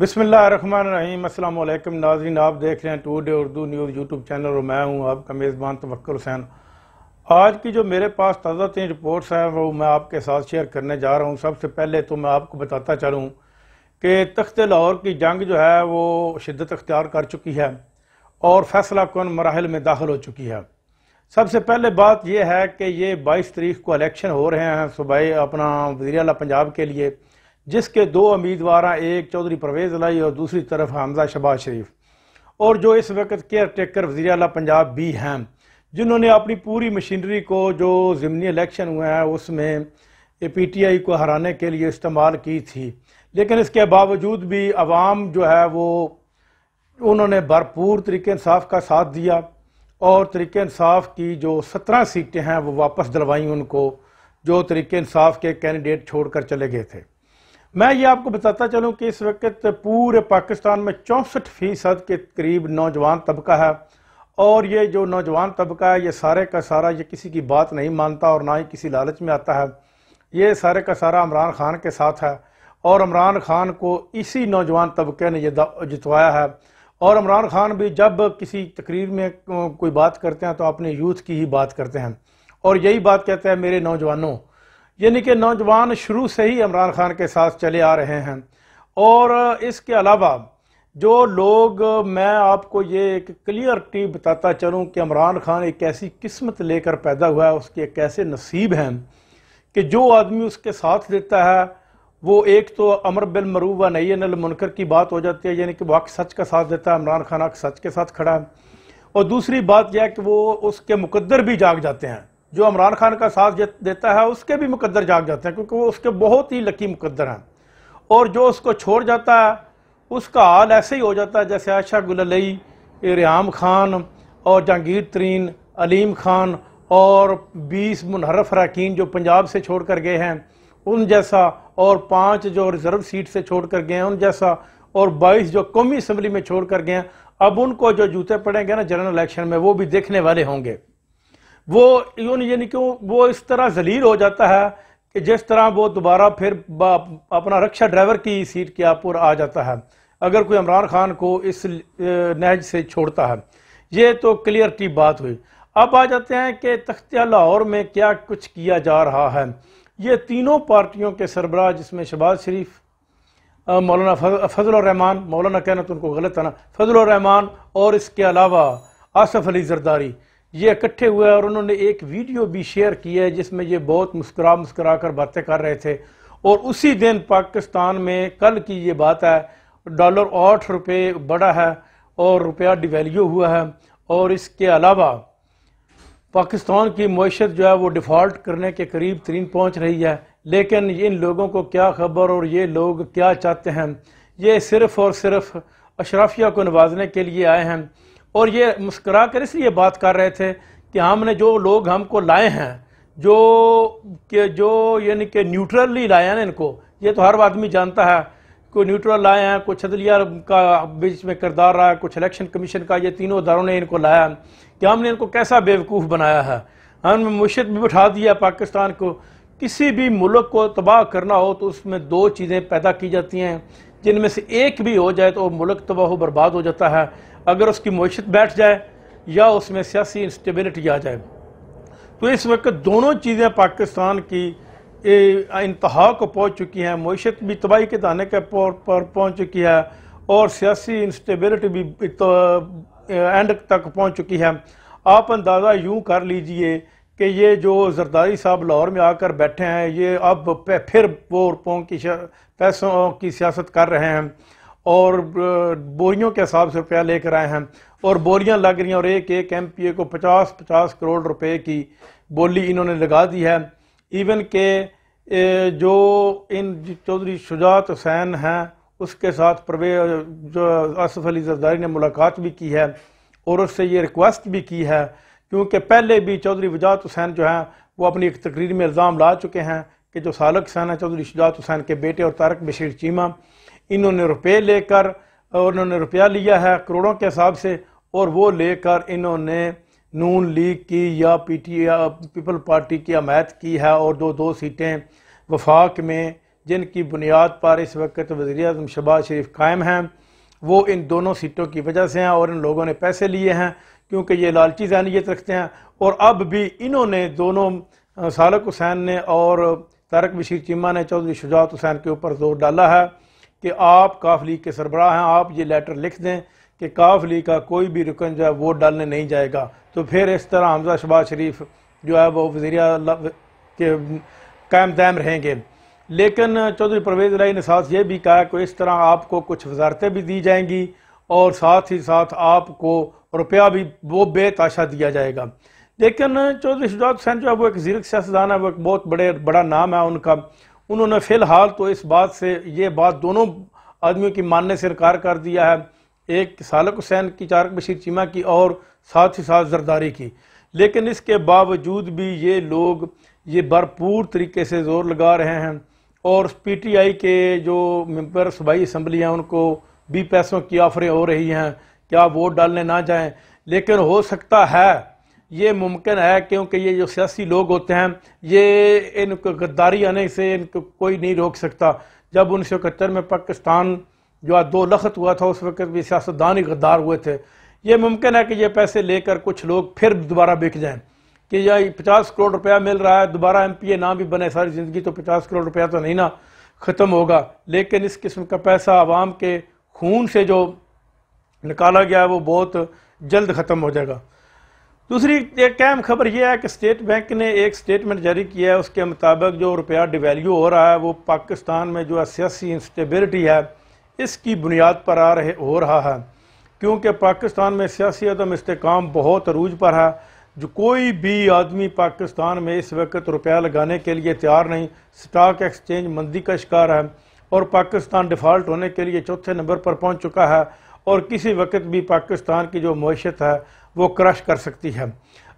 बिस्मिल्लाहिर्रहमानिर्रहीम। अस्सलाम वालेकुम नाज़रीन, आप देख रहे हैं today Urdu news YouTube channel और मैं हूं आपका मेज़बान तवक्कुल हुसैन। आज की जो मेरे पास ताज़ा तीन रिपोर्ट्स हैं वो मैं आपके साथ शेयर करने जा रहा हूं। सबसे पहले तो मैं आपको बताता चलूं कि तख्त लाहौर की जंग जो है वो शिद्दत अख्तियार कर चुकी है और फैसला कुन मराहिल में दाखिल हो चुकी है। सबसे पहले बात यह है कि ये 22 तारीख को इलेक्शन हो रहे हैं सूबाई अपना वज़ीर आला पंजाब के लिए, जिसके दो उम्मीदवार हैं, एक चौधरी परवेज़ इलाही और दूसरी तरफ हमजा शहबाज शरीफ, और जो इस वक्त केयर टेकर वज़ीर आला पंजाब भी हैं, जिन्होंने अपनी पूरी मशीनरी को जो ज़िमनी इलेक्शन हुए हैं उसमें PTI को हराने के लिए इस्तेमाल की थी। लेकिन इसके बावजूद भी अवाम जो है वो उन्होंने भरपूर तरीके इंसाफ का साथ दिया और तरीके इंसाफ की जो 17 सीटें हैं वो वापस दिलवाई उनको, जो तरीके इंसाफ के कैंडिडेट छोड़कर चले गए थे। मैं ये आपको बताता चलूं कि इस वक्त पूरे पाकिस्तान में 64% के करीब नौजवान तबका है, और ये जो नौजवान तबका है ये सारे का सारा ये किसी की बात नहीं मानता और ना ही किसी लालच में आता है। ये सारे का सारा इमरान खान के साथ है और इमरान खान को इसी नौजवान तबके ने ये जितवाया है। और इमरान खान भी जब किसी तकरीर में कोई बात करते हैं तो अपने यूथ की ही बात करते हैं और यही बात कहते हैं मेरे नौजवानों, यानी कि नौजवान शुरू से ही इमरान खान के साथ चले आ रहे हैं। और इसके अलावा जो लोग, मैं आपको ये एक क्लियरिटी बताता चलूँ कि इमरान खान एक ऐसी किस्मत लेकर पैदा हुआ है, उसके एक ऐसे नसीब हैं कि जो आदमी उसके साथ देता है वो एक तो अमर बिल मरूफ व नही अनिल मुनकर की बात हो जाती है, यानी कि वो हक सच का साथ देता है। इमरान खान हक सच के साथ खड़ा है। और दूसरी बात यह है कि वो उसके मुकद्दर भी जाग जाते हैं, जो इमरान खान का साथ देता है उसके भी मुकद्दर जाग जाते हैं, क्योंकि वो उसके बहुत ही लकी मुकद्दर हैं। और जो उसको छोड़ जाता है उसका हाल ऐसे ही हो जाता है जैसे आयशा गुललई, रियाम खान और जहांगीर तरीन, अलीम खान और 20 मुनहरफ अरकान जो पंजाब से छोड़ कर गए हैं उन जैसा, और 5 जो रिजर्व सीट से छोड़ कर गए हैं उन जैसा, और 22 जो कौमी असम्बली में छोड़ कर गए हैं। अब उनको जो जूते पड़ेंगे ना जनरल इलेक्शन में वो भी देखने वाले होंगे। वो यानी कि वो इस तरह जलील हो जाता है कि जिस तरह वो दोबारा फिर अपना रक्षा ड्राइवर की सीट के ऊपर आ जाता है अगर कोई इमरान खान को इस नहज से छोड़ता है। ये तो क्लियरिटी बात हुई। अब आ जाते हैं कि तख्त लाहौर में क्या कुछ किया जा रहा है। ये तीनों पार्टियों के सरबराह, जिसमें शहबाज शरीफ, मौलाना फजलुर रहमान, मौलाना कहना तो उनको गलत है ना, फजलुर रहमान, और इसके अलावा आसफ अली जरदारी, ये इकट्ठे हुए और उन्होंने एक वीडियो भी शेयर की है जिसमें ये बहुत मुस्कुरा कर बातें कर रहे थे। और उसी दिन पाकिस्तान में कल की ये बात है, डॉलर 8 रुपये बढ़ा है और रुपया डिवैल्यू हुआ है। और इसके अलावा पाकिस्तान की मईशत जो है वो डिफ़ॉल्ट करने के करीब तरीन पहुंच रही है। लेकिन इन लोगों को क्या खबर और ये लोग क्या चाहते हैं? ये सिर्फ़ और सिर्फ अशराफिया को नवाजने के लिए आए हैं। और ये मुस्करा कर इसलिए बात कर रहे थे कि हमने जो लोग हमको लाए हैं, जो यानी कि न्यूट्रली लाए हैं इनको, ये तो हर आदमी जानता है, कोई न्यूट्रल लाए हैं, कुछ अदलिया का बीच में किरदार रहा है, कुछ इलेक्शन कमीशन का, ये तीनों इदारों ने इनको लाया कि हमने इनको कैसा बेवकूफ़ बनाया है। हमने मुश्किल भी बिठा दिया पाकिस्तान को। किसी भी मुल्क को तबाह करना हो तो उसमें 2 चीज़ें पैदा की जाती हैं, जिनमें से एक भी हो जाए तो मुल्क तबाह बर्बाद हो जाता है। अगर उसकी मईशत बैठ जाए या उसमें सियासी इंस्टेबिलिटी आ जाए। तो इस वक्त दोनों चीज़ें पाकिस्तान की इंतहा को पहुंच चुकी हैं। मईशत भी तबाही के दाने के पर पहुंच चुकी है और सियासी इंस्टेबिलिटी भी एंड तक पहुंच चुकी है। आप अंदाज़ा यूं कर लीजिए कि ये जो जरदारी साहब लाहौर में आकर बैठे हैं, ये अब फिर पैसों की सियासत कर रहे हैं और बोरियों के हिसाब से रुपया लेकर आए हैं और बोरियां लग रही हैं। और एक MPA को 50-50 करोड़ रुपए की बोली इन्होंने लगा दी है। इवन के जो इन चौधरी शुजात हुसैन हैं उसके साथ जो आसफ अली जरदारी ने मुलाकात भी की है और उससे ये रिक्वेस्ट भी की है, क्योंकि पहले भी चौधरी वजात हुसैन जो हैं वो अपनी एक तकरीर में इल्ज़ाम ला चुके हैं कि जो सालक हुसैन है, चौधरी शुजात हुसैन के बेटे, और तारक बशीर चीमा, इन्होंने रुपये लेकर, उन्होंने रुपया लिया है करोड़ों के हिसाब से, और वो लेकर इन्होंने नून लीग की या पीपल पार्टी की हमायत की है और 2 सीटें वफाक में جن کی بنیاد پر اس وقت وزیر اعظم شہباز شریف قائم ہیں، وہ ان دونوں سیٹوں کی وجہ سے ہیں، اور ان لوگوں نے پیسے لیے ہیں کیونکہ یہ لالچی ذہنیت رکھتے ہیں۔ اور اب بھی انہوں نے دونوں سالک حسین نے اور طارق بشیر چیمہ نے چودھری شجاعت حسین کے اوپر زور ڈالا ہے کہ آپ کاف لیگ کے سربراہ ہیں، آپ یہ لیٹر لکھ دیں کہ کاف لیگ کا کوئی بھی رکن جو ہے ووٹ ڈالنے نہیں جائے گا، تو پھر اس طرح حمزہ شہباز شریف جو ہے وہ وزیر اعلیٰ کے قائم دائم رہیں گے۔ لیکن چودھری پرویز الہی نے ساتھ یہ بھی کہا کہ اس طرح آپ کو کچھ وزارتیں بھی دی جائیں گی اور ساتھ ہی ساتھ آپ کو روپیہ بھی وہ بے تاشا دیا جائے گا۔ لیکن چودھری شجاعت حسین جو ہے وہ ایک زیرک سیاستدان ہے، وہ ایک بہت بڑا نام ہے ان کا۔ انہوں نے فی الحال تو اس بات سے یہ بات دونوں آدمیوں کی ماننے سے انکار کر دیا ہے، ایک سالک حسین کی، طارق بشیر چیمہ کی، اور ساتھ ہی ساتھ زرداری کی۔ لیکن اس کے باوجود بھی یہ لوگ یہ بھرپور طریقے سے زور لگا رہے ہیں، اور پی ٹی آئی کے جو ممبر صوبائی اسمبلی ہیں ان کو بھی پیسوں کی آفریں ہو رہی ہیں کہ آپ ووٹ ڈالنے نہ جائیں۔ لیکن ہو سکتا ہے، یہ ممکن ہے، کیونکہ یہ جو سیاسی لوگ ہوتے ہیں یہ ان کو غداری آنے سے ان کو کوئی نہیں روک سکتا۔ جب 1971 میں پاکستان جو 2 لخت ہوا تھا اس وقت بھی سیاستدان ہی غدار ہوئے تھے۔ یہ ممکن ہے کہ یہ پیسے لے کر کچھ لوگ پھر دوبارہ بک جائیں کہ یہ 50 کروڑ روپیہ مل رہا ہے، دوبارہ ایم پی اے نہ بھی بنے ساری زندگی تو 50 کروڑ روپیہ تو نہیں نا ختم ہوگا، لیکن اس قسم کا پیسہ عوام کے خون سے جو نکالا گیا ہے وہ بہت جلد ختم ہو جائے گا۔ دوسری ایک اہم خبر یہ ہے کہ اسٹیٹ بینک نے ایک سٹیٹمنٹ جاری کیا ہے، اس کے مطابق جو روپیہ ڈیویلیو ہو رہا ہے وہ پاکستان میں جو سیاسی انسٹیبلٹی ہے اس کی بنیاد پر ہو رہا ہے، کیونکہ پاکستان میں سیاسی عدم استحکام بہت عروج پر ہے۔ جو کوئی بھی آدمی پاکستان میں اس وقت روپیہ لگانے کے لیے تیار نہیں، سٹاک ایکسچینج مندی کا شکار ہے، اور پاکستان ڈیفالٹ ہونے کے لیے 4تھے نمبر پر پہنچ چکا ہے، اور کسی وقت بھی پاکستان کی جو معیشت ہے وہ کرش کر سکتی ہے۔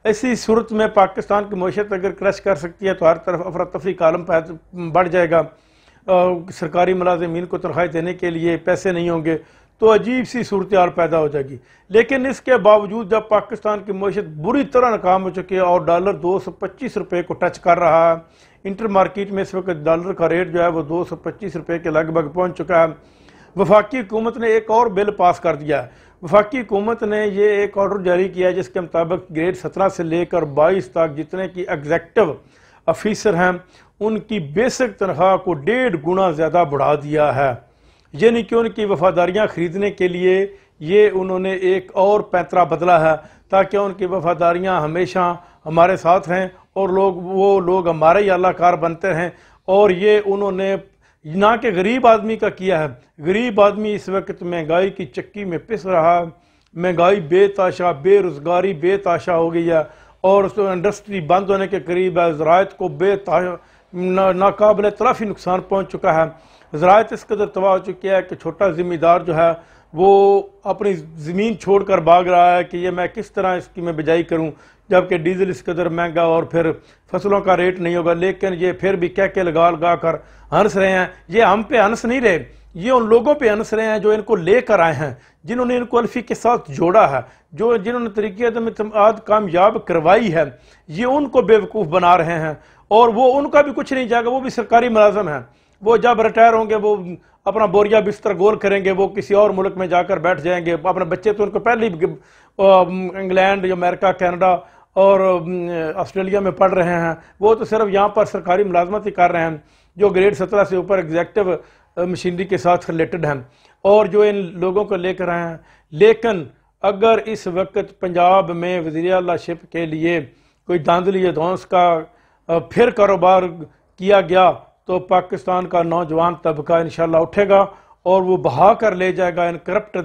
ایسی صورت میں پاکستان کی معیشت اگر کرش کر سکتی ہے تو ہر طرف افراتفری کا عالم بڑھ جائے گا، سرکاری ملازمین کو تنخواہیں دینے کے لیے پیسے نہیں ہوں گے، تو عجیب سی صورتحال پیدا ہو جائے گی۔ لیکن اس کے باوجود جب پاکستان کی معیشت بری طرح ناکام ہو چکی ہے اور ڈالر 225 روپے کو ٹچ کر رہا ہے، انٹر مارکیٹ میں اس وقت ڈالر کا ریٹ جو ہے وہ 225 روپے کے لگ بھگ پہنچ چکا ہے، وفاقی حکومت نے ایک اور بل پاس کر دیا ہے۔ وفاقی حکومت نے یہ ایک آرڈر جاری کیا ہے جس کے مطابق گریڈ 17 سے لے کر 22 تک جتنے کی ایگزیکٹو افیسر ہیں ان کی بیسک تنخواہ کو 1.5 گنا زیادہ بڑھا دیا ہے، یعنی کہ ان کی وفاداریاں خریدنے کے لیے یہ انہوں نے ایک اور پیترا بدلا ہے تاکہ ان کی وفاداریاں ہمیشہ ہمارے ساتھ رہیں اور وہ لوگ ہمارے ہی اعلی کار بنتے رہیں۔ اور یہ انہوں نے نہ کہ غریب آدمی کا کیا ہے، غریب آدمی اس وقت مہنگائی کی چکی میں پس رہا ہے، مہنگائی بے تاشا، بے روزگاری بے تاشا ہو گئی ہے، اور انڈسٹری بند ہونے کے قریب ہے، زراعت کو ناقابل تلافی نقصان پہنچ چکا ہے۔ زراعت اس قدر تباہ ہو چکی ہے کہ چھوٹا ذمہ دار جو ہے وہ اپنی زمین چھوڑ کر بھاگ رہا ہے کہ یہ میں کس طرح اس کی میں بجائی کروں، جبکہ ڈیزل اس قدر مہنگا اور پھر فصلوں کا ریٹ نہیں ہوگا، لیکن یہ پھر بھی کہہ کے لگا کر ہنس رہے ہیں۔ یہ ہم پہ ہنس نہیں رہے، یہ ان لوگوں پہ ہنس رہے ہیں جو ان کو لے کر آئے ہیں، جنہوں نے ان کو الفی کے ساتھ جوڑا ہے، جنہوں نے طریقے عدم اعتماد کامیاب کروائی ہے، یہ ان کو بے وقوف بنا رہے ہیں، اور وہ ان کا بھی کچھ نہیں جائے گا، وہ بھی سرکاری ملازم ہیں، وہ جب ریٹائر ہوں گے وہ اپنا بوریا بستر گول کریں گے، وہ کسی اور ملک میں جا کر بیٹھ جائیں گے، اپنے بچے تو ان کو پہلے ہی انگلینڈ، امریکہ، کینیڈا اور آسٹریلیا میں پڑھ رہے ہیں، وہ تو صرف یہاں پر سرکاری ملازمت ہی کر رہے ہیں جو گریڈ 17 سے اوپر ایگزیکٹو مشینری کے ساتھ ریلیٹڈ ہیں، اور جو ان لوگوں کو لے کر آئے ہیں۔ لیکن اگر اس وقت پنجاب میں وزیر اعلیٰ شپ کے لیے کوئی دھاندلی دھونس کا پھر کاروبار کیا گیا تو پاکستان کا نوجوان طبقہ انشاءاللہ اٹھے گا اور وہ بہا کر لے جائے گا ان کرپٹ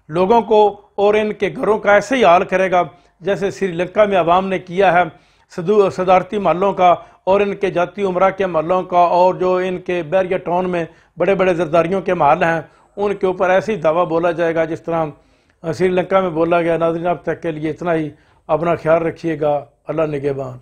لوگوں کو، اور ان کے گھروں کا ایسے ہی حال کرے گا جیسے سری لنکا میں عوام نے کیا ہے، صدارتی محلوں کا اور ان کے جاتی عمرہ کے محلوں کا، اور جو ان کے بیریا ٹاؤن میں بڑے بڑے زرداریوں کے محل ہیں ان کے اوپر ایسے ہی دعویٰ بولا جائے گا جس طرح سری لنکا میں بولا گیا۔ ناظرین اب تک کے لیے اتنا ہی، اپنا خیال رکھیے گا، اللہ نگہبان۔